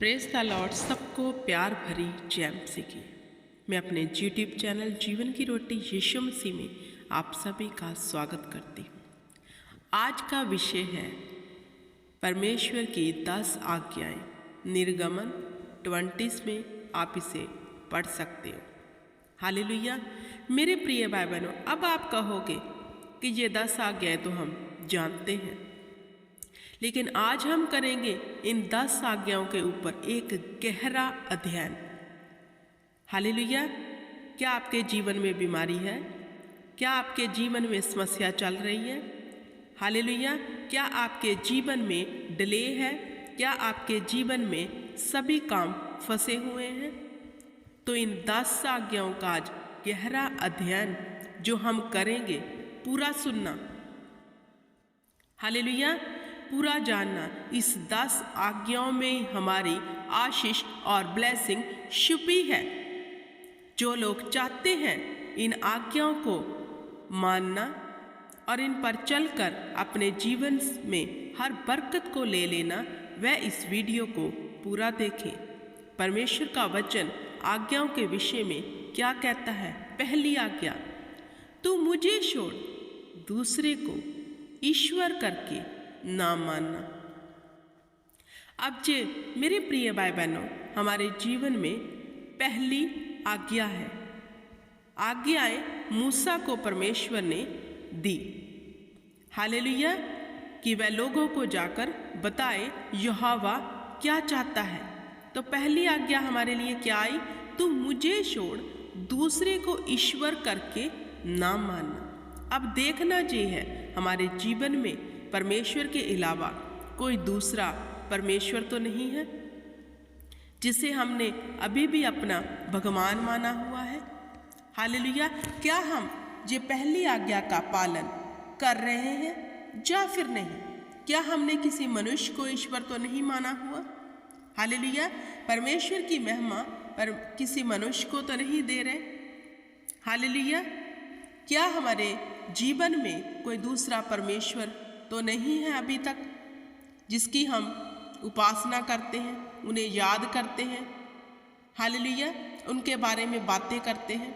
Praise the Lord. सबको प्यार भरी जय मसीह की। मैं अपने यूट्यूब चैनल जीवन की रोटी यीशु मसीह में आप सभी का स्वागत करती हूँ। आज का विषय है परमेश्वर की 10 आज्ञाएं। निर्गमन 20 में आप इसे पढ़ सकते हो। हालेलुया। मेरे प्रिय भाई बहनों, अब आप कहोगे कि ये 10 आज्ञाएं तो हम जानते हैं, लेकिन आज हम करेंगे इन 10 आज्ञाओं के ऊपर एक गहरा अध्ययन। हालेलुया। क्या आपके जीवन में बीमारी है? क्या आपके जीवन में समस्या चल रही है? हालेलुया। क्या आपके जीवन में डिले है? क्या आपके जीवन में सभी काम फंसे हुए हैं? तो इन 10 आज्ञाओं का आज गहरा अध्ययन जो हम करेंगे, पूरा सुनना। हालेलुया। पूरा जानना। इस 10 आज्ञाओं में हमारी आशीष और ब्लेसिंग छुपी है। जो लोग चाहते हैं इन आज्ञाओं को मानना और इन पर चलकर अपने जीवन में हर बरकत को ले लेना, वह इस वीडियो को पूरा देखें। परमेश्वर का वचन आज्ञाओं के विषय में क्या कहता है। पहली आज्ञा, तू मुझे छोड़ दूसरे को ईश्वर करके ना मानना। अब जे मेरे प्रिय भाई बहनों, हमारे जीवन में पहली आज्ञा है। आज्ञाएं मूसा को परमेश्वर ने दी। हालेलुया। कि वह लोगों को जाकर बताए यहोवा क्या चाहता है। तो पहली आज्ञा हमारे लिए क्या आई? तू मुझे छोड़ दूसरे को ईश्वर करके ना मानना। अब देखना ये है, हमारे जीवन में परमेश्वर के अलावा कोई दूसरा परमेश्वर तो नहीं है जिसे हमने अभी भी अपना भगवान माना हुआ है। हालेलुया। क्या हम ये पहली आज्ञा का पालन कर रहे हैं या फिर नहीं? क्या हमने किसी मनुष्य को ईश्वर तो नहीं माना हुआ? हालेलुया। परमेश्वर की महिमा पर किसी मनुष्य को तो नहीं दे रहे। हालेलुया। क्या हमारे जीवन में कोई दूसरा परमेश्वर तो नहीं है अभी तक जिसकी हम उपासना करते हैं, उन्हें याद करते हैं? हालेलुया। उनके बारे में बातें करते हैं।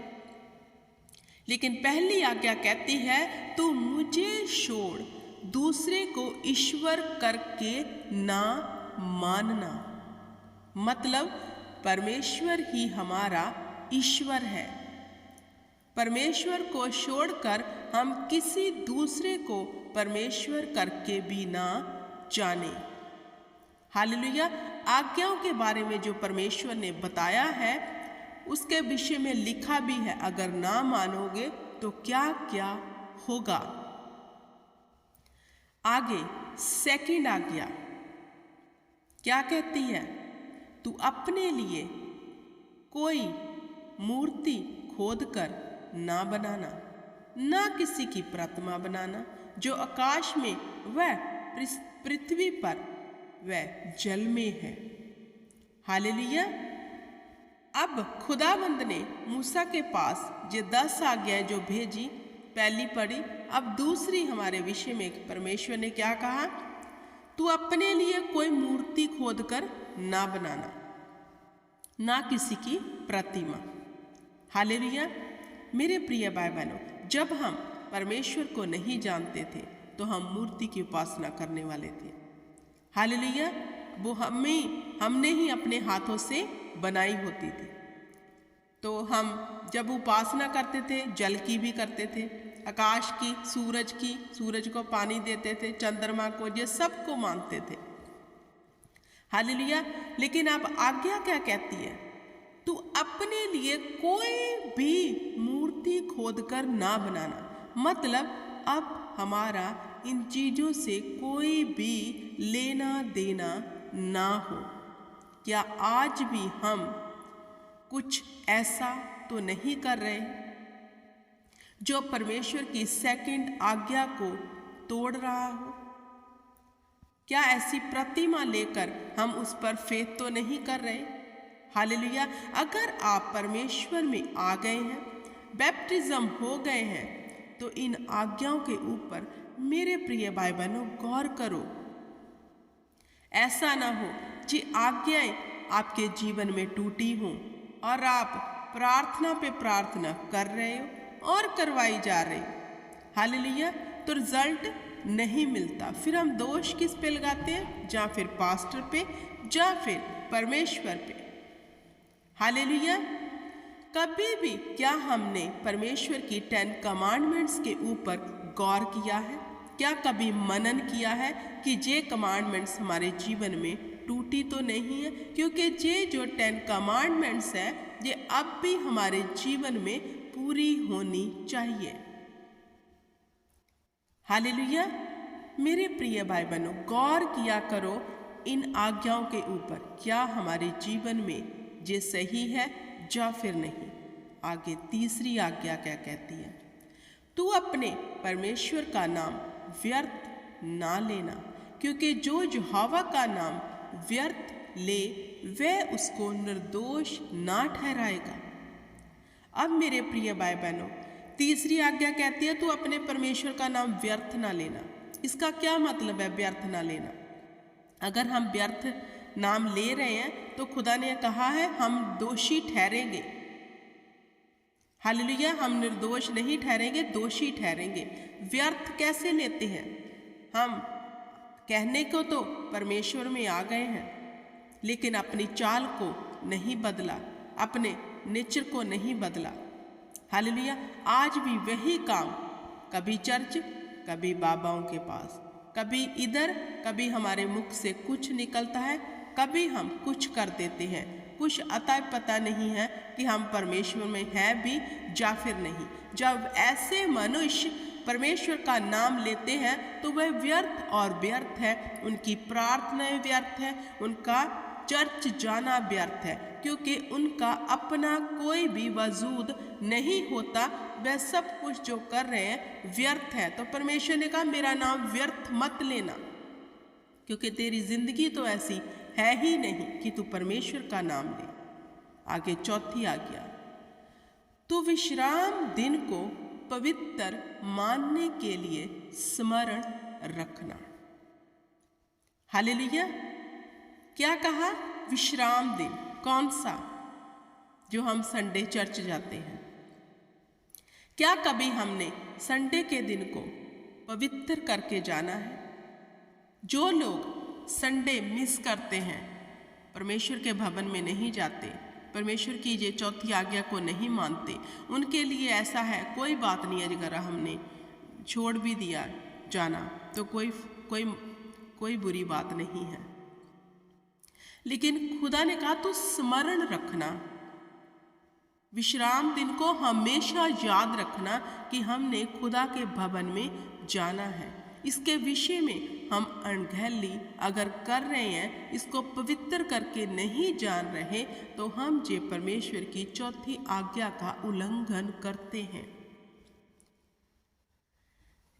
लेकिन पहली आज्ञा कहती है, तू मुझे छोड़ दूसरे को ईश्वर करके ना मानना। मतलब परमेश्वर ही हमारा ईश्वर है। परमेश्वर को छोड़कर हम किसी दूसरे को परमेश्वर करके भी ना जाने। हालेलुया। आज्ञाओं के बारे में जो परमेश्वर ने बताया है उसके विषय में लिखा भी है, अगर ना मानोगे तो क्या क्या होगा। आगे सेकंड आज्ञा क्या कहती है? तू अपने लिए कोई मूर्ति खोदकर ना बनाना, ना किसी की प्रतिमा बनाना जो आकाश में व पृथ्वी पर व जल में है। हालेलुया। अब खुदावंद ने मूसा के पास ये 10 आज्ञाएं जो भेजी, पहली पढ़ी। अब दूसरी हमारे विषय में परमेश्वर ने क्या कहा? तू अपने लिए कोई मूर्ति खोदकर ना बनाना, ना किसी की प्रतिमा। हालेलुया। मेरे प्रिय भाई बहनों, जब हम परमेश्वर को नहीं जानते थे तो हम मूर्ति की उपासना करने वाले थे। हालेलुया। वो हमने ही अपने हाथों से बनाई होती थी। तो हम जब उपासना करते थे, जल की भी करते थे, आकाश की, सूरज को पानी देते थे, चंद्रमा को, ये सबको मानते थे। हालेलुया। लेकिन अब आज्ञा क्या कहती है? तू अपने लिए कोई भी मूर्ति खोदकर ना बनाना। मतलब अब हमारा इन चीजों से कोई भी लेना देना ना हो। क्या आज भी हम कुछ ऐसा तो नहीं कर रहे जो परमेश्वर की सेकंड आज्ञा को तोड़ रहा हो? क्या ऐसी प्रतिमा लेकर हम उस पर फेथ तो नहीं कर रहे? हालेलुया। अगर आप परमेश्वर में आ गए हैं, बैप्टिज्म हो गए हैं, तो इन आज्ञाओं के ऊपर मेरे प्रिय भाई बहनों गौर करो। ऐसा ना हो कि आज्ञाएं आपके जीवन में टूटी हो और आप प्रार्थना पे प्रार्थना कर रहे हो और करवाई जा रही, हालेलुया, तो रिजल्ट नहीं मिलता, फिर हम दोष किस पे लगाते हैं? या फिर पास्टर पे, या फिर परमेश्वर पे। हालेलुया। कभी भी क्या हमने परमेश्वर की 10 कमांडमेंट्स के ऊपर गौर किया है? क्या कभी मनन किया है कि ये कमांडमेंट्स हमारे जीवन में टूटी तो नहीं है? क्योंकि ये जो 10 कमांडमेंट्स है ये अब भी हमारे जीवन में पूरी होनी चाहिए। हालेलुया। मेरे प्रिय भाई बहनों, गौर किया करो इन आज्ञाओं के ऊपर, क्या हमारे जीवन में ये सही है या फिर नहीं। आगे तीसरी आज्ञा क्या कहती है? तू अपने परमेश्वर का नाम व्यर्थ ना लेना, क्योंकि जो यहोवा का नाम व्यर्थ ले वह उसको निर्दोष ना ठहराएगा। अब मेरे प्रिय भाई बहनों, तीसरी आज्ञा कहती है तू अपने परमेश्वर का नाम व्यर्थ ना लेना। इसका क्या मतलब है व्यर्थ ना लेना? अगर हम व्यर्थ नाम ले रहे हैं तो खुदा ने कहा है हम दोषी ठहरेंगे। हालेलुया। हम निर्दोष नहीं ठहरेंगे, दोषी ठहरेंगे। व्यर्थ कैसे लेते हैं? हम कहने को तो परमेश्वर में आ गए हैं, लेकिन अपनी चाल को नहीं बदला, अपने नेचर को नहीं बदला। हालेलुया। आज भी वही काम, कभी चर्च, कभी बाबाओं के पास, कभी इधर, कभी हमारे मुख से कुछ निकलता है, कभी हम कुछ कर देते हैं, कुछ अतः पता नहीं है कि हम परमेश्वर में हैं भी या फिर नहीं। जब ऐसे मनुष्य परमेश्वर का नाम लेते हैं तो वह व्यर्थ और व्यर्थ है, उनकी प्रार्थनाएं व्यर्थ है, उनका चर्च जाना व्यर्थ है, क्योंकि उनका अपना कोई भी वजूद नहीं होता। वह सब कुछ जो कर रहे हैं व्यर्थ है। तो परमेश्वर ने कहा मेरा नाम व्यर्थ मत लेना, क्योंकि तेरी जिंदगी तो ऐसी है ही नहीं कि तू परमेश्वर का नाम ले। आगे चौथी आज्ञा, तू विश्राम दिन को पवित्र मानने के लिए स्मरण रखना। हालेलुया। क्या कहा? विश्राम दिन। कौन सा? जो हम संडे चर्च जाते हैं। क्या कभी हमने संडे के दिन को पवित्र करके जाना है? जो लोग संडे मिस करते हैं, परमेश्वर के भवन में नहीं जाते, परमेश्वर की ये चौथी आज्ञा को नहीं मानते, उनके लिए ऐसा है कोई बात नहीं है। अगर हमने छोड़ भी दिया जाना तो कोई बुरी बात नहीं है। लेकिन खुदा ने कहा तू स्मरण रखना, विश्राम दिन को हमेशा याद रखना कि हमने खुदा के भवन में जाना है। इसके विषय में हम अनगहली अगर कर रहे हैं, इसको पवित्र करके नहीं जान रहे, तो हम जे परमेश्वर की चौथी आज्ञा का उल्लंघन करते हैं।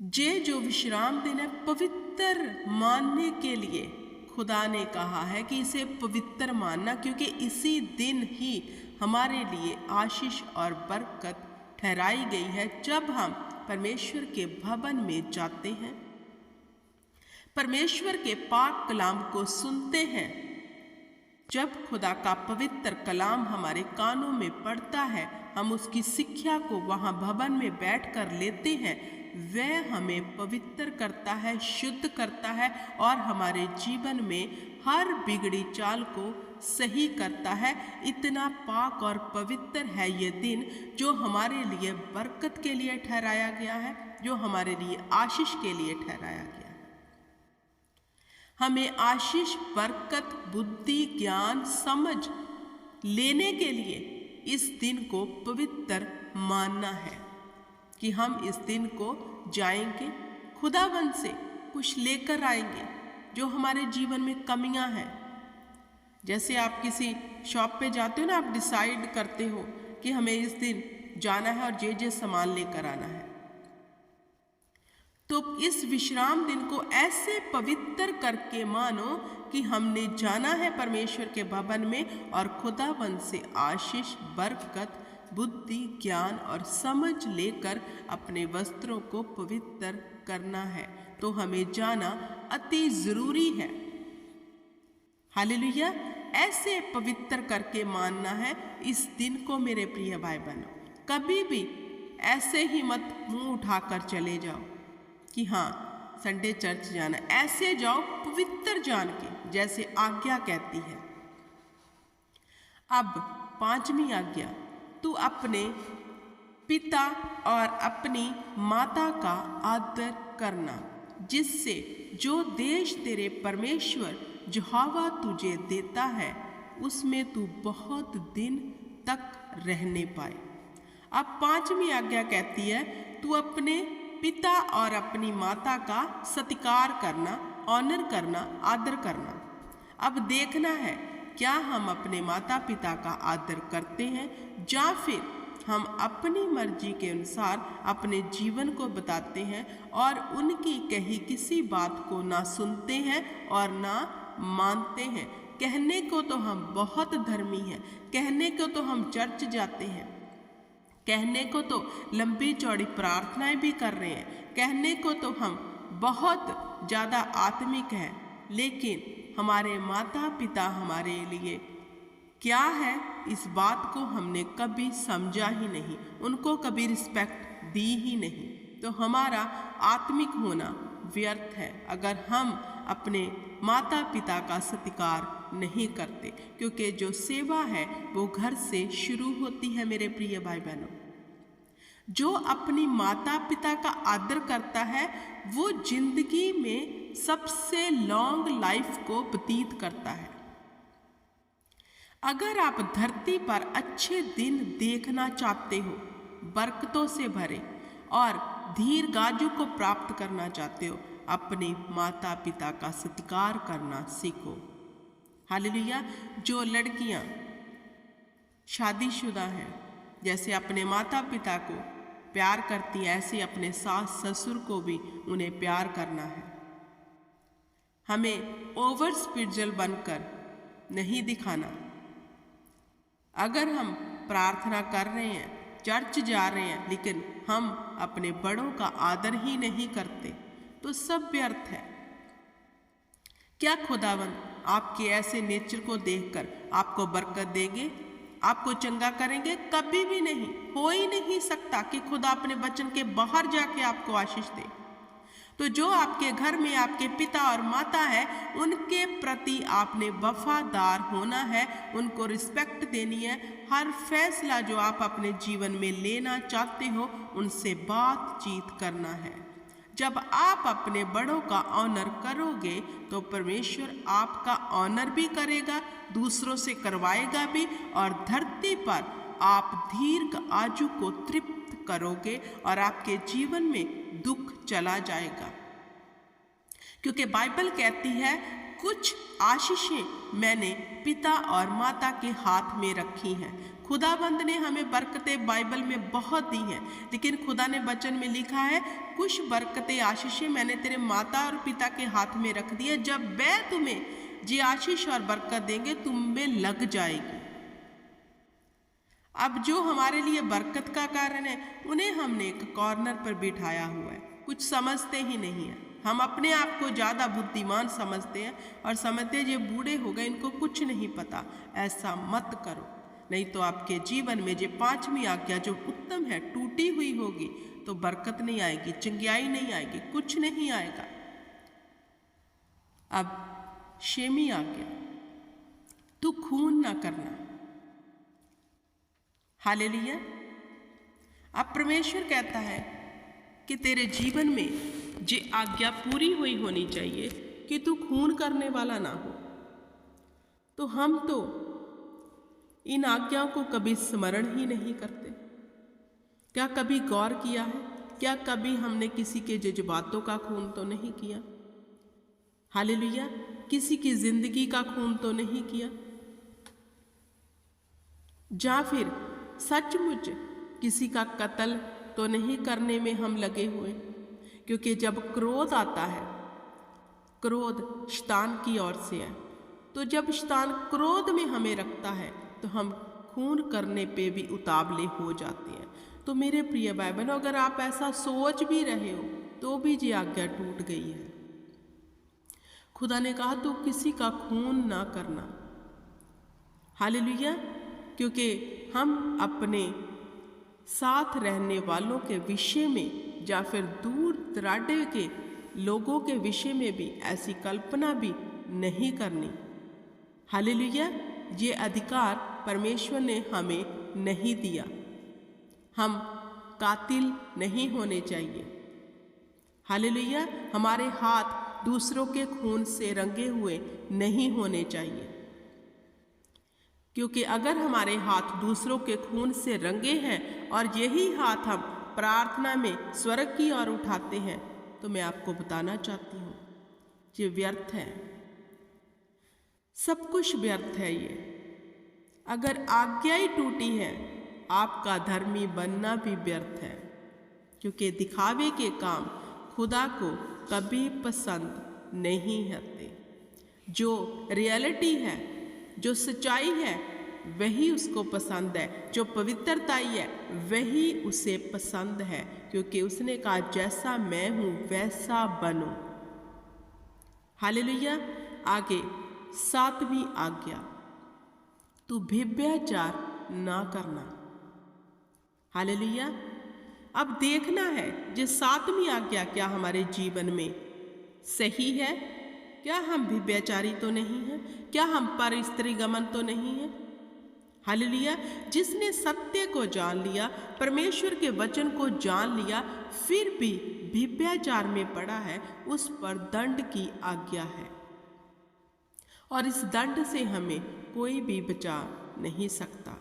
जे जो विश्राम दिन है पवित्र मानने के लिए खुदा ने कहा है कि इसे पवित्र मानना, क्योंकि इसी दिन ही हमारे लिए आशीष और बरकत ठहराई गई है। जब हम परमेश्वर के भवन में जाते हैं, परमेश्वर के पाक कलाम को सुनते हैं, जब खुदा का पवित्र कलाम हमारे कानों में पड़ता है, हम उसकी शिक्षा को वहाँ भवन में बैठकर लेते हैं, वह हमें पवित्र करता है, शुद्ध करता है और हमारे जीवन में हर बिगड़ी चाल को सही करता है। इतना पाक और पवित्र है ये दिन, जो हमारे लिए बरकत के लिए ठहराया गया है, जो हमारे लिए आशीष के लिए ठहराया गया है। हमें आशीष, बरकत, बुद्धि, ज्ञान, समझ लेने के लिए इस दिन को पवित्र मानना है कि हम इस दिन को जाएंगे, खुदावन से कुछ लेकर आएंगे जो हमारे जीवन में कमियां हैं। जैसे आप किसी शॉप पे जाते हो ना, आप डिसाइड करते हो कि हमें इस दिन जाना है और जे सामान लेकर आना है, तो इस विश्राम दिन को ऐसे पवित्र करके मानो कि हमने जाना है परमेश्वर के भवन में और खुदावन से आशीष, बरकत, बुद्धि, ज्ञान और समझ लेकर अपने वस्त्रों को पवित्र करना है। तो हमें जाना अति जरूरी है। हालेलुया। ऐसे पवित्र करके मानना है इस दिन को मेरे प्रिय भाई बहनों। कभी भी ऐसे ही मत मुंह उठाकर चले जाओ कि हाँ संडे चर्च जाना। ऐसे जाओ पवित्र जान के, जैसे आज्ञा कहती है। अब 5वीं आज्ञा, तू अपने पिता और अपनी माता का आदर करना, जिससे जो देश तेरे परमेश्वर यहोवा तुझे देता है उसमें तू बहुत दिन तक रहने पाए। अब 5वीं आज्ञा कहती है तू अपने पिता और अपनी माता का सत्कार करना, ऑनर करना, आदर करना। अब देखना है क्या हम अपने माता पिता का आदर करते हैं या फिर हम अपनी मर्जी के अनुसार अपने जीवन को बताते हैं और उनकी कही किसी बात को ना सुनते हैं और ना मानते हैं। कहने को तो हम बहुत धर्मी हैं, कहने को तो हम चर्च जाते हैं, कहने को तो लंबी चौड़ी प्रार्थनाएं भी कर रहे हैं, कहने को तो हम बहुत ज़्यादा आत्मिक हैं, लेकिन हमारे माता पिता हमारे लिए क्या है इस बात को हमने कभी समझा ही नहीं, उनको कभी रिस्पेक्ट दी ही नहीं। तो हमारा आत्मिक होना व्यर्थ है अगर हम अपने माता पिता का सत्कार नहीं करते, क्योंकि जो सेवा है वो घर से शुरू होती है मेरे प्रिय भाई बहनों। जो अपनी माता पिता का आदर करता है वो जिंदगी में सबसे लॉन्ग लाइफ को व्यतीत करता है। अगर आप धरती पर अच्छे दिन देखना चाहते हो, बरकतों से भरे और दीर्घायु को प्राप्त करना चाहते हो, अपने माता पिता का सत्कार करना सीखो। हालेलुया। जो लड़कियां शादीशुदा हैं, जैसे अपने माता पिता को प्यार करती हैं, ऐसे अपने सास ससुर को भी उन्हें प्यार करना है। हमें ओवर स्पिरिचुअल बनकर नहीं दिखाना। अगर हम प्रार्थना कर रहे हैं, चर्च जा रहे हैं, लेकिन हम अपने बड़ों का आदर ही नहीं करते तो सब व्यर्थ है। क्या खुदावंद आपके ऐसे नेचर को देखकर आपको बरकत देंगे, आपको चंगा करेंगे? कभी भी नहीं, हो ही नहीं सकता कि खुदा अपने वचन के बाहर जाके आपको आशीष दे। तो जो आपके घर में आपके पिता और माता है, उनके प्रति आपने वफादार होना है, उनको रिस्पेक्ट देनी है। हर फैसला जो आप अपने जीवन में लेना चाहते हो उनसे बातचीत करना है। जब आप अपने बड़ों का ऑनर करोगे तो परमेश्वर आपका ऑनर भी करेगा, दूसरों से करवाएगा भी, और धरती पर आप दीर्घ आयु को तृप्त करोगे और आपके जीवन में दुख चला जाएगा। क्योंकि बाइबल कहती है कुछ आशीषें मैंने पिता और माता के हाथ में रखी हैं। खुदाबंद ने हमें बरकतें बाइबल में बहुत दी हैं, लेकिन खुदा ने वचन में लिखा है कुछ बरकतें आशीषें मैंने तेरे माता और पिता के हाथ में रख दी है, जब मैं तुम्हें जी आशीष और बरकत देंगे तुम में लग जाएगी। अब जो हमारे लिए बरकत का कारण है उन्हें हमने एक कॉर्नर पर बिठाया हुआ है, कुछ समझते ही नहीं है। हम अपने आप को ज़्यादा बुद्धिमान समझते हैं और समझते हैं ये बूढ़े हो गए, इनको कुछ नहीं पता। ऐसा मत करो, नहीं तो आपके जीवन में जो 5वीं आज्ञा जो उत्तम है टूटी हुई होगी तो बरकत नहीं आएगी, चंगियाई नहीं आएगी, कुछ नहीं आएगा। अब 6वीं आज्ञा, तू खून ना करना। हालेलुया। अब परमेश्वर कहता है कि तेरे जीवन में ये आज्ञा पूरी हुई होनी चाहिए कि तू खून करने वाला ना हो। तो हम तो इन आज्ञाओं को कभी स्मरण ही नहीं करते। क्या कभी गौर किया है? क्या कभी हमने किसी के जज्बातों का खून तो नहीं किया? हालेलुया। किसी की जिंदगी का खून तो नहीं किया? या फिर सचमुच किसी का कत्ल तो नहीं करने में हम लगे हुए? क्योंकि जब क्रोध आता है, क्रोध शैतान की ओर से है, तो जब शैतान क्रोध में हमें रखता है तो हम खून करने पे भी उतावले हो जाते हैं। तो मेरे प्रिय भाई बहनों, अगर आप ऐसा सोच भी रहे हो तो भी ये आज्ञा टूट गई है। खुदा ने कहा तो किसी का खून ना करना। हालेलुया। क्योंकि हम अपने साथ रहने वालों के विषय में या फिर दूर दराडे के लोगों के विषय में भी ऐसी कल्पना भी नहीं करनी। हालेलुया। ये अधिकार परमेश्वर ने हमें नहीं दिया। हम कातिल नहीं होने चाहिए। हालेलुया। हमारे हाथ दूसरों के खून से रंगे हुए नहीं होने चाहिए, क्योंकि अगर हमारे हाथ दूसरों के खून से रंगे हैं और यही हाथ हम प्रार्थना में स्वर्ग की ओर उठाते हैं, तो मैं आपको बताना चाहती हूँ ये व्यर्थ है। सब कुछ व्यर्थ है ये। अगर आज्ञा ही टूटी है, आपका धर्मी बनना भी व्यर्थ है, क्योंकि दिखावे के काम खुदा को कभी पसंद नहीं आते। जो रियलिटी है, जो सच्चाई है, वही उसको पसंद है। जो पवित्रताई है वही उसे पसंद है, क्योंकि उसने कहा जैसा मैं हूं वैसा बनो। हालेलुया। आगे 7वीं आज्ञा, तू व्यभिचार ना करना। हालेलुया। अब देखना है ये 7वीं आज्ञा क्या हमारे जीवन में सही है। क्या हम व्यभिचारी तो नहीं हैं? क्या हम पर स्त्री गमन तो नहीं है? हालेलुया। जिसने सत्य को जान लिया, परमेश्वर के वचन को जान लिया, फिर भी व्यभिचार में पड़ा है, उस पर दंड की आज्ञा है, और इस दंड से हमें कोई भी बचा नहीं सकता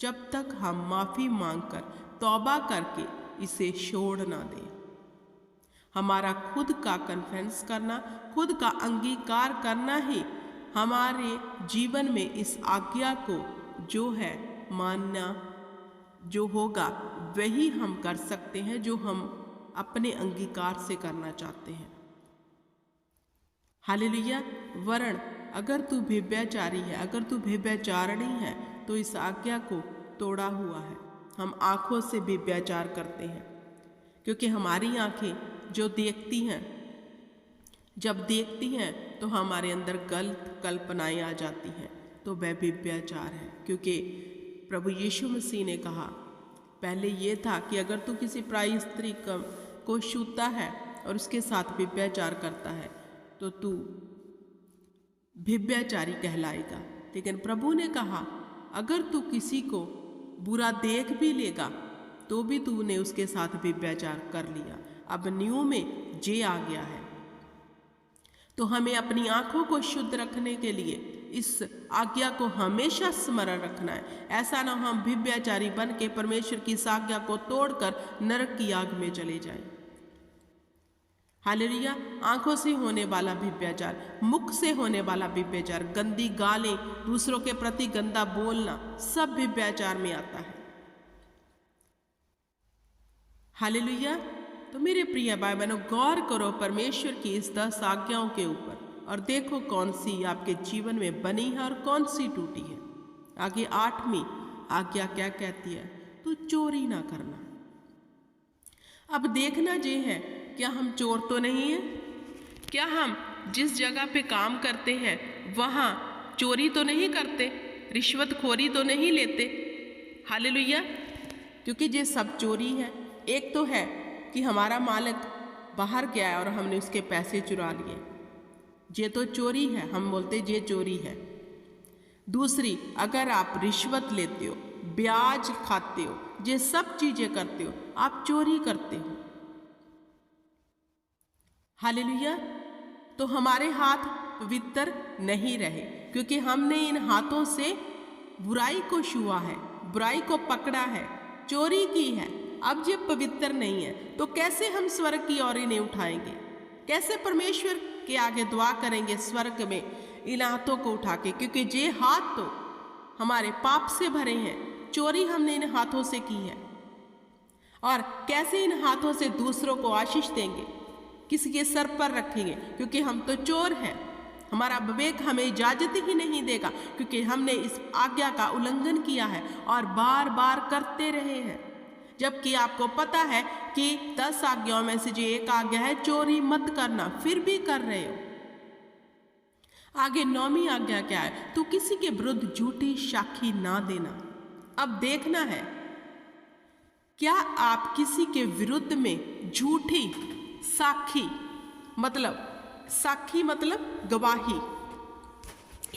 जब तक हम माफी मांगकर तौबा करके इसे छोड़ ना दें। हमारा खुद का कन्फेंस करना, खुद का अंगीकार करना ही हमारे जीवन में इस आज्ञा को जो है मानना जो होगा वही हम कर सकते हैं, जो हम अपने अंगीकार से करना चाहते हैं। हालेलुया। वरण अगर तू व्यभिचारी है, अगर तू व्यभिचारिणी है, तो इस आज्ञा को तोड़ा हुआ है। हम आंखों से व्यभिचार करते हैं, क्योंकि हमारी आंखें जो देखती हैं, जब देखती हैं तो हमारे अंदर गलत कल्पनाएं आ जाती हैं, तो वह व्यभिचार है। क्योंकि प्रभु यीशु मसीह ने कहा, पहले ये था कि अगर तू किसी पराई स्त्री को छूता है और उसके साथ व्यभिचार करता है तो तू व्यभिचारी कहलाएगा। लेकिन प्रभु ने कहा अगर तू किसी को बुरा देख भी लेगा तो भी तूने उसके साथ व्यभिचार कर लिया। अब न्यू में जे आ गया है, तो हमें अपनी आंखों को शुद्ध रखने के लिए इस आज्ञा को हमेशा स्मरण रखना है। ऐसा ना हम व्यभिचारी बन के परमेश्वर की इस आज्ञा को तोड़कर नरक की आग में चले जाएं। हालेलुया। आंखों से होने वाला व्यभिचार, मुख से होने वाला व्यभिचार, गंदी गालें, दूसरों के प्रति गंदा बोलना, सब व्यभिचार में आता है। हालेलुया। तो मेरे प्रिय भाई बहनों, गौर करो परमेश्वर की इस 10 आज्ञाओं के ऊपर और देखो कौन सी आपके जीवन में बनी है और कौन सी टूटी है। आगे 8वीं आज्ञा क्या कहती है? तू चोरी ना करना। अब देखना ये है, क्या हम चोर तो नहीं है? क्या हम जिस जगह पे काम करते हैं वहाँ चोरी तो नहीं करते, रिश्वतखोरी तो नहीं लेते? हालेलुया। क्योंकि ये सब चोरी है। एक तो है कि हमारा मालिक बाहर गया और हमने उसके पैसे चुरा लिए, ये तो चोरी है, हम बोलते ये चोरी है। दूसरी, अगर आप रिश्वत लेते हो, ब्याज खाते हो, ये सब चीजें करते हो, आप चोरी करते हो। हालेलुया। तो हमारे हाथ पवित्र नहीं रहे, क्योंकि हमने इन हाथों से बुराई को छुआ है, बुराई को पकड़ा है, चोरी की है। अब ये पवित्र नहीं है तो कैसे हम स्वर्ग की ओर इन्हें उठाएंगे? कैसे परमेश्वर के आगे दुआ करेंगे स्वर्ग में इन हाथों को उठा के? क्योंकि ये हाथ तो हमारे पाप से भरे हैं, चोरी हमने इन हाथों से की है। और कैसे इन हाथों से दूसरों को आशीष देंगे, किसी के सर पर रखेंगे? क्योंकि हम तो चोर हैं। हमारा विवेक हमें इजाजत ही नहीं देगा, क्योंकि हमने इस आज्ञा का उल्लंघन किया है और बार बार करते रहे हैं। जबकि आपको पता है कि 10 आज्ञाओं में से जो एक आज्ञा है चोरी मत करना, फिर भी कर रहे हो। आगे 9वीं आज्ञा क्या है? तू किसी के विरुद्ध झूठी साक्षी ना देना। अब देखना है, क्या आप किसी के विरुद्ध में झूठी साक्षी मतलब गवाही,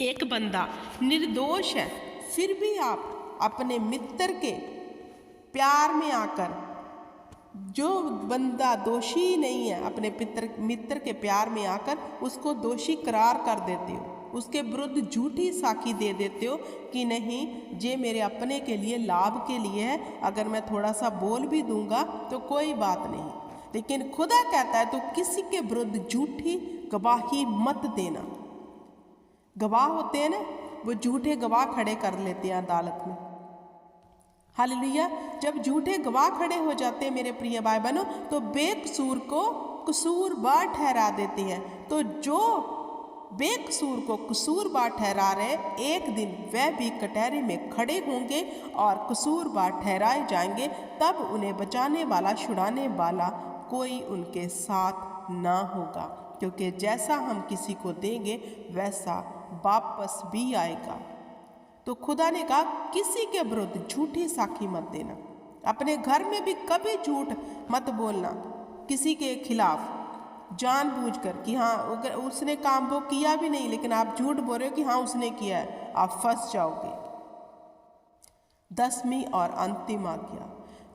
एक बंदा निर्दोष है फिर भी आप अपने मित्र के प्यार में आकर, जो बंदा दोषी नहीं है अपने मित्र के प्यार में आकर उसको दोषी करार कर देते हो, उसके विरुद्ध झूठी साक्षी दे देते हो कि नहीं ये मेरे अपने के लिए लाभ के लिए है, अगर मैं थोड़ा सा बोल भी दूंगा तो कोई बात नहीं। लेकिन खुदा कहता है तो किसी के विरुद्ध झूठी गवाही मत देना। गवाह होते हैं ना, वो झूठे गवाह खड़े कर लेते हैं अदालत में। हालेलुया। जब झूठे गवाह खड़े हो जाते हैं मेरे प्रिय भाई बहनों, तो बेकसूर को कसूरवार ठहरा देते हैं। तो जो बेकसूर को कसूरवार ठहरा रहे, एक दिन वह भी कटहरे में खड़े होंगे और कसूरवार ठहराए जाएंगे। तब उन्हें बचाने वाला, छुड़ाने वाला कोई उनके साथ ना होगा, क्योंकि जैसा हम किसी को देंगे वैसा वापस भी आएगा। तो खुदा ने कहा किसी के विरुद्ध झूठी साक्षी मत देना। अपने घर में भी कभी झूठ मत बोलना किसी के खिलाफ, जानबूझकर कि हाँ अगर उसने काम वो किया भी नहीं लेकिन आप झूठ बोल रहे हो कि हाँ उसने किया है, आप फंस जाओगे। 10वीं और अंतिम आज्ञा,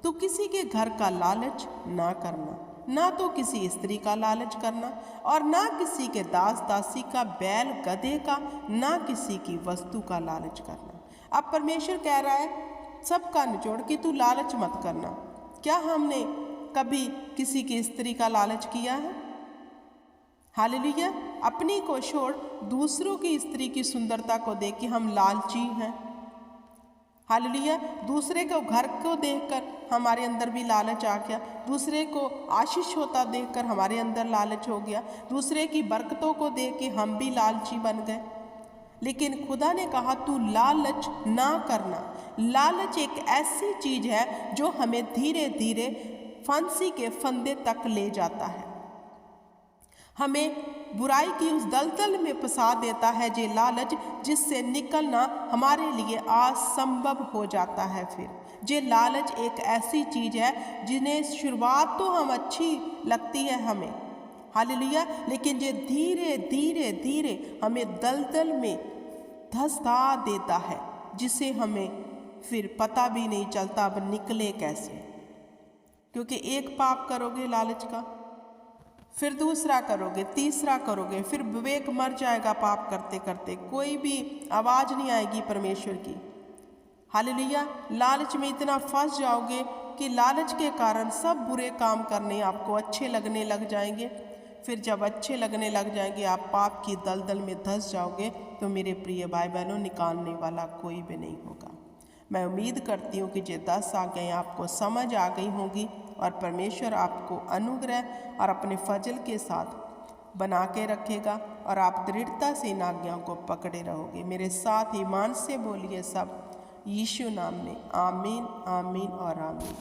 तो किसी के घर का लालच ना करना, ना तो किसी स्त्री का लालच करना और ना किसी के दास दासी का, बैल गधे का, ना किसी की वस्तु का लालच करना। अब परमेश्वर कह रहा है सबका निचोड़ कि तू लालच मत करना। क्या हमने कभी किसी की स्त्री का लालच किया है? हालेलुया। अपनी को छोड़ दूसरों की स्त्री की सुंदरता को देख के हम लालची हैं। हालेलुया। दूसरे को घर को देखकर हमारे अंदर भी लालच आ गया, दूसरे को आशीष होता देखकर हमारे अंदर लालच हो गया, दूसरे की बरकतों को देख के हम भी लालची बन गए। लेकिन खुदा ने कहा तू लालच ना करना। लालच एक ऐसी चीज है जो हमें धीरे धीरे फांसी के फंदे तक ले जाता है, हमें बुराई की उस दलदल में फंसा देता है ये लालच, जिससे निकलना हमारे लिए असंभव हो जाता है। फिर ये लालच एक ऐसी चीज है जिन्हें शुरुआत तो हम अच्छी लगती है हमें, हालेलुया, लेकिन ये धीरे धीरे धीरे हमें दलदल में धंसा देता है, जिसे हमें फिर पता भी नहीं चलता अब निकले कैसे। क्योंकि एक पाप करोगे लालच का, फिर दूसरा करोगे, तीसरा करोगे, फिर विवेक मर जाएगा पाप करते करते, कोई भी आवाज़ नहीं आएगी परमेश्वर की। हालेलुया। लालच में इतना फंस जाओगे कि लालच के कारण सब बुरे काम करने आपको अच्छे लगने लग जाएंगे। फिर जब अच्छे लगने लग जाएंगे आप पाप की दलदल में धंस जाओगे, तो मेरे प्रिय भाई बहनों निकालने वाला कोई भी नहीं होगा। मैं उम्मीद करती हूँ कि ये 10 आज्ञाएं आपको समझ आ गई होंगी और परमेश्वर आपको अनुग्रह और अपने फजल के साथ बना के रखेगा और आप दृढ़ता से इन आज्ञाओं को पकड़े रहोगे। मेरे साथ ईमान से बोलिए सब यीशु नाम में, आमीन आमीन और आमीन।